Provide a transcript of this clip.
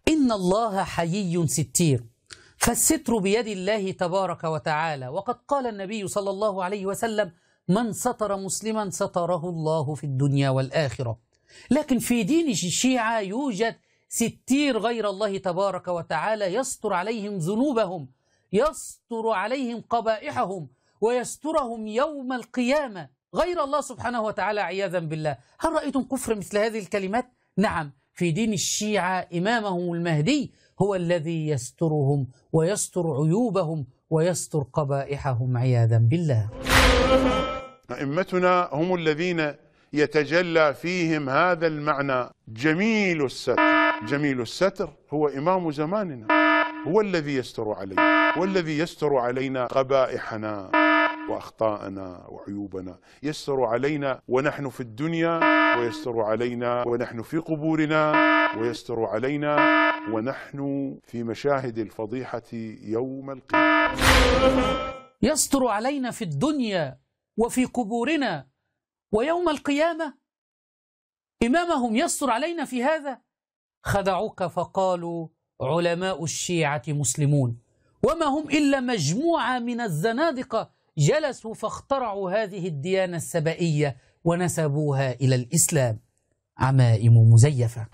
إن الله حيي ستير، فالستر بيد الله تبارك وتعالى، وقد قال النبي صلى الله عليه وسلم: من ستر مسلما ستره الله في الدنيا والآخرة. لكن في دين الشيعة يوجد ستير غير الله تبارك وتعالى يستر عليهم ذنوبهم، يستر عليهم قبائحهم، ويسترهم يوم القيامة غير الله سبحانه وتعالى عياذا بالله. هل رأيتم كفر مثل هذه الكلمات؟ نعم، في دين الشيعة إمامهم المهدي هو الذي يسترهم ويستر عيوبهم ويستر قبائحهم عياذا بالله. أئمتنا هم الذين يتجلى فيهم هذا المعنى جميل الستر. جميل الستر هو إمام زماننا، هو الذي يستر علينا، هو الذي يستر علينا قبائحنا وأخطاءنا وعيوبنا، يستر علينا ونحن في الدنيا، ويستر علينا ونحن في قبورنا، ويستر علينا ونحن في مشاهد الفضيحة يوم القيامة. يستر علينا في الدنيا وفي قبورنا ويوم القيامة. إمامهم يستر علينا في هذا. خدعوك فقالوا علماء الشيعة مسلمون، وما هم إلا مجموعة من الزنادقة جلسوا فاخترعوا هذه الديانة السبائية ونسبوها إلى الإسلام. عمائم مزيفة.